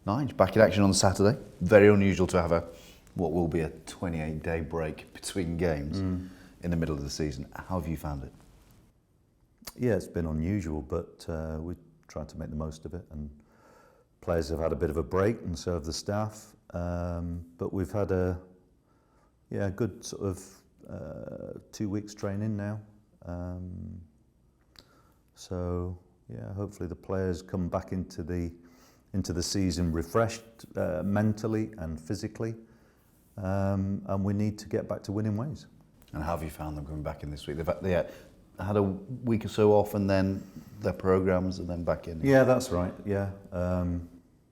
Nige, back in action on Saturday. Very unusual to have what will be a 28-day break between games in the middle of the season. How have you found it? Yeah, it's been unusual, but we tried to make the most of it, and players have had a bit of a break, and so have the staff. But we've had a good sort of 2 weeks training now. So yeah, hopefully the players come back into the season refreshed mentally and physically, and we need to get back to winning ways. And how have you found them coming back in this week? They had a week or so off, and then their programs, and then back in. Yeah, that's right. Yeah,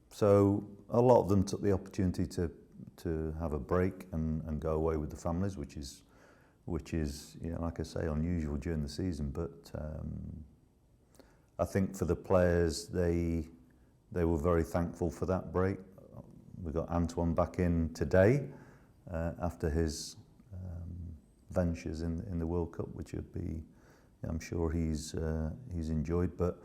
so a lot of them took the opportunity to have a break and go away with the families, which is like I say, unusual during the season. But I think for the players, they were very thankful for that break. We got Antoine back in today after his ventures in the World Cup, which would be, I'm sure he's enjoyed. But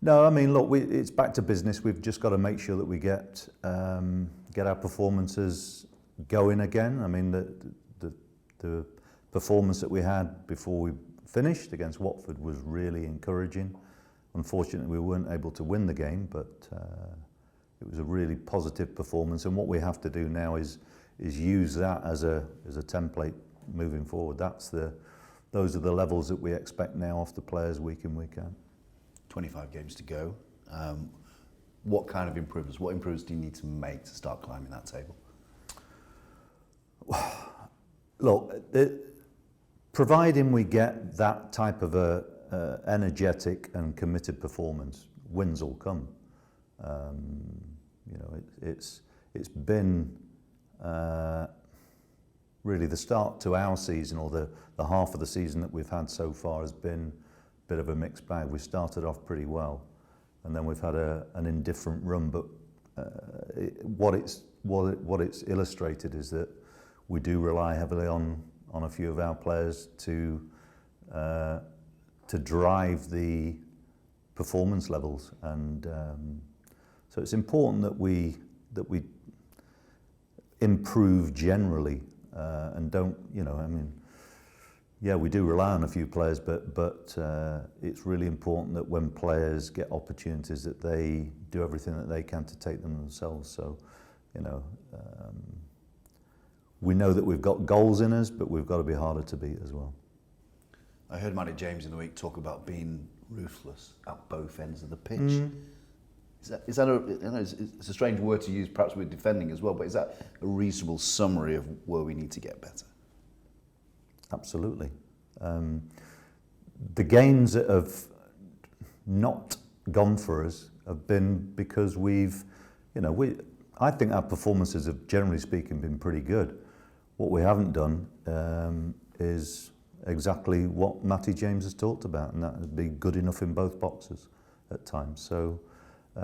no, I mean, look, it's back to business. We've just got to make sure that we get our performances going again. I mean, the performance that we had before we finished against Watford was really encouraging. Unfortunately, we weren't able to win the game, but it was a really positive performance. And what we have to do now is use that as a template moving forward. Those are the levels that we expect now off the players week in, week out. 25 games to go. What kind of improvements? What improvements do you need to make to start climbing that table? Look, providing we get that type of a energetic and committed performance, wins will come. It's been really the start to our season, or the half of the season that we've had so far has been a bit of a mixed bag. We started off pretty well, and then we've had an indifferent run. But what it's illustrated is that we do rely heavily on a few of our players to drive the performance levels, and so it's important that we improve generally, and don't, I mean, yeah, we do rely on a few players, but it's really important that when players get opportunities, that they do everything that they can to take them themselves. So, we know that we've got goals in us, but we've got to be harder to beat as well. I heard Matty James in the week talk about being ruthless at both ends of the pitch. Is that it's a strange word to use, perhaps with defending as well, but is that a reasonable summary of where we need to get better? Absolutely. The games that have not gone for us have been because I think our performances have, generally speaking, been pretty good. What we haven't done is exactly what Matty James has talked about, and that is be good enough in both boxes at times. So is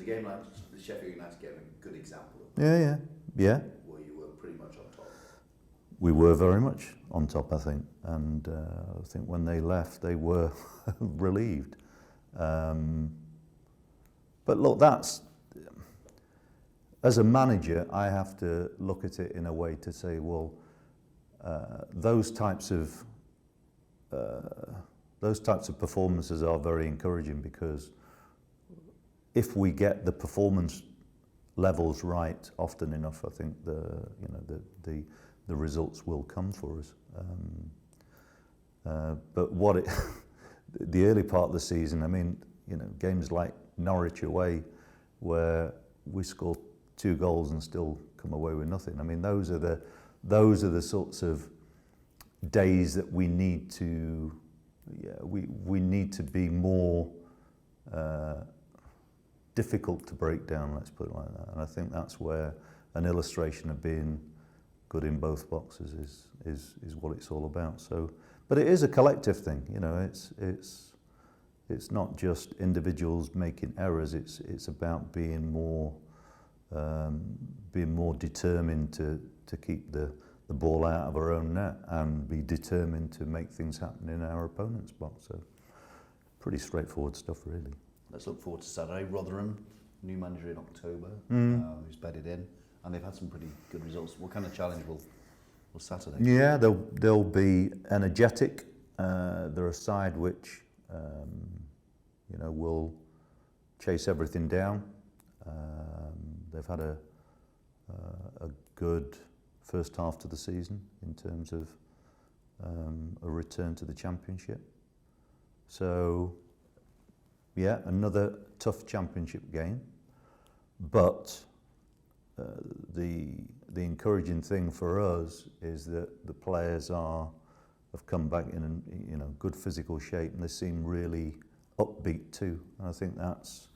a game like the Sheffield United game a good example of that? Yeah. Where you were pretty much on top? We were very much on top, I think, and I think when they left, they were relieved. But look, as a manager, I have to look at it in a way to say, well, those types of performances are very encouraging, because if we get the performance levels right often enough, I think the results will come for us. But the early part of the season, I mean, games like Norwich away, where we score 2 goals and still come away with nothing. I mean, those are the sorts of days that we need to be more difficult to break down, let's put it like that. And I think that's where an illustration of being good in both boxes is what it's all about. So, but it is a collective thing, it's not just individuals making errors. It's about being more determined to keep the ball out of our own net, and be determined to make things happen in our opponent's box. So pretty straightforward stuff, really. Let's look forward to Saturday. Rotherham, new manager in October, who's bedded in, and they've had some pretty good results. What kind of challenge will Saturday? Yeah, they'll be energetic. They're a side which will chase everything down. They've had a good first half to the season in terms of a return to the Championship. So, yeah, another tough Championship game. But the encouraging thing for us is that the players have come back in good physical shape, and they seem really upbeat too. And I think that's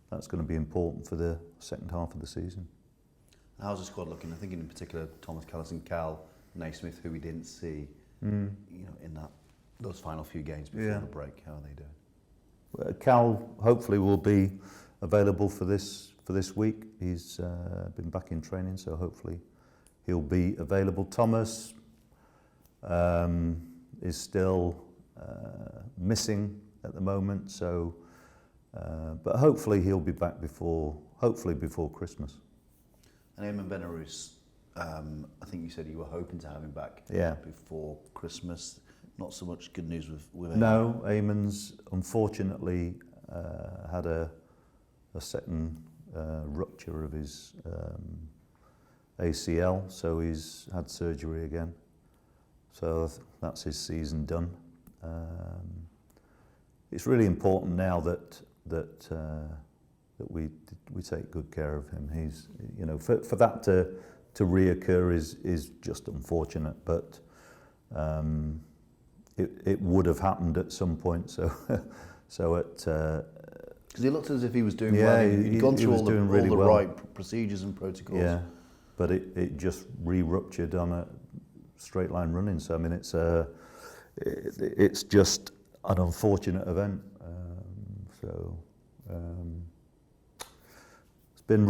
going to be important for the second half of the season. How's the squad looking? I'm thinking in particular Thomas Callison, Cal, Naismith, who we didn't see, in those final few games before the break. How are they doing? Well, Cal hopefully will be available for this week. He's been back in training, so hopefully he'll be available. Thomas is still missing at the moment, so but hopefully he'll be back before Christmas. And Eamon Benarous, I think you said you were hoping to have him back before Christmas. Not so much good news with Eamon. No, Eamon's unfortunately had a second rupture of his ACL, so he's had surgery again. So that's his season done. It's really important now that we take good care of him. He's, for that to reoccur is just unfortunate, but it would have happened at some point. So because he looked as if he was doing well. He'd gone through all the right procedures and protocols. Yeah, but it just re-ruptured on a straight line running. So I mean, it's just an unfortunate event. It's been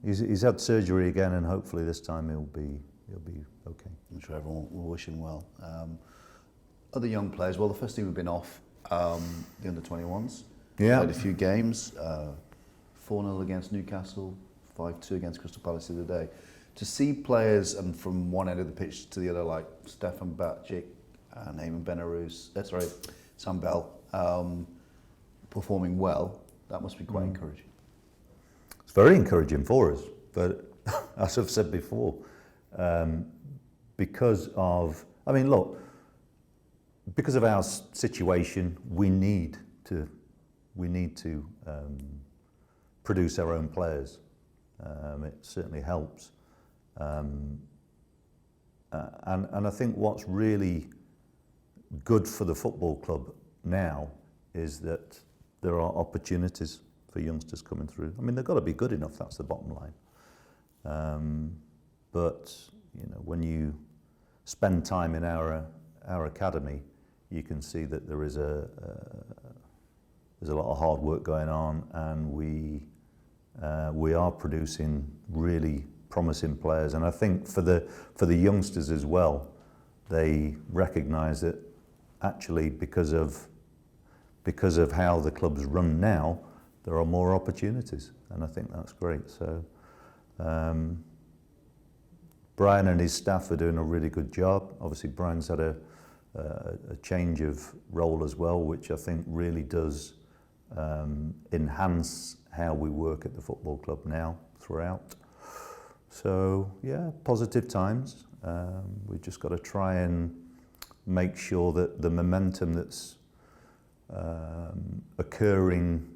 he's had surgery again, and hopefully this time he'll be okay. I'm sure everyone will wish him well. Other young players, well, the first team have been off, the under-21s. Yeah. Played a few games, 4-0 against Newcastle, 5-2 against Crystal Palace the other day. To see players, and from one end of the pitch to the other, like Stefan Batchik and Eamon Benarous, Sam Bell, performing well, that must be quite encouraging. It's very encouraging for us, but as I've said before, because of our situation, we need to produce our own players. It certainly helps, and I think what's really good for the football club now is that there are opportunities for youngsters coming through. I mean, they've got to be good enough. That's the bottom line. But when you spend time in our academy, you can see that there's a lot of hard work going on, and we are producing really promising players. And I think for the youngsters as well, they recognise that actually because of how the club's run now, there are more opportunities, and I think that's great. So Brian and his staff are doing a really good job. Obviously, Brian's had a change of role as well, which I think really does enhance how we work at the football club now throughout. So yeah, positive times. We've just got to try and make sure that the momentum that's occurring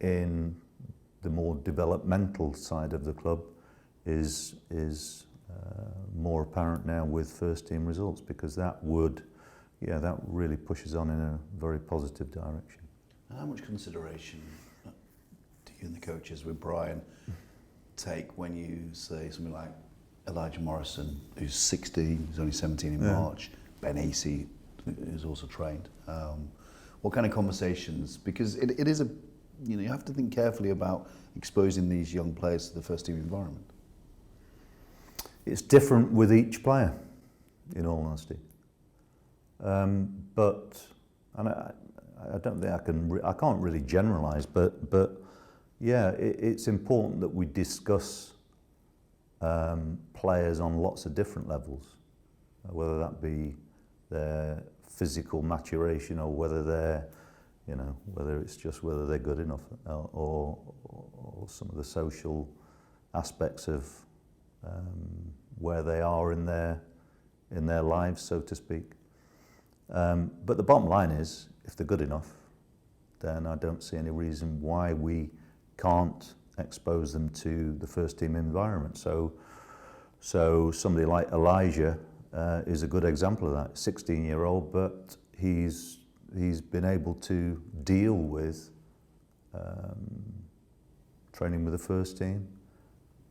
in the more developmental side of the club is more apparent now with first team results, because that really pushes on in a very positive direction. How much consideration do you and the coaches with Brian take when you say something like Elijah Morrison, who's 16, he's only 17 in March, Ben Acey, who's also trained? What kind of conversations? Because it is you have to think carefully about exposing these young players to the first team environment. It's different with each player, in all honesty. But I don't think I can't really generalise, but Yeah, it's important that we discuss players on lots of different levels, whether that be their physical maturation or whether they're, you know, whether it's just whether they're good enough or some of the social aspects of where they are in their lives, so to speak. But the bottom line is, if they're good enough, then I don't see any reason why we can't expose them to the first team environment. So somebody like Elijah is a good example of that. 16-year-old, but he's been able to deal with training with the first team,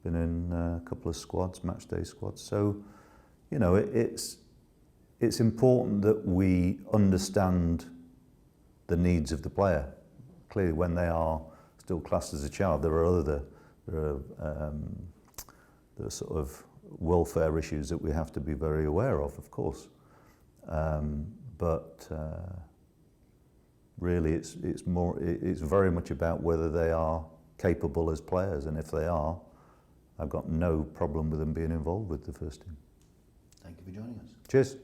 been in a couple of squads, match day squads. So, you know, it's important that we understand the needs of the player. Clearly, when they are still classed as a child, there are sort of welfare issues that we have to be very aware of course. But really, it's very much about whether they are capable as players, and if they are, I've got no problem with them being involved with the first team. Thank you for joining us. Cheers.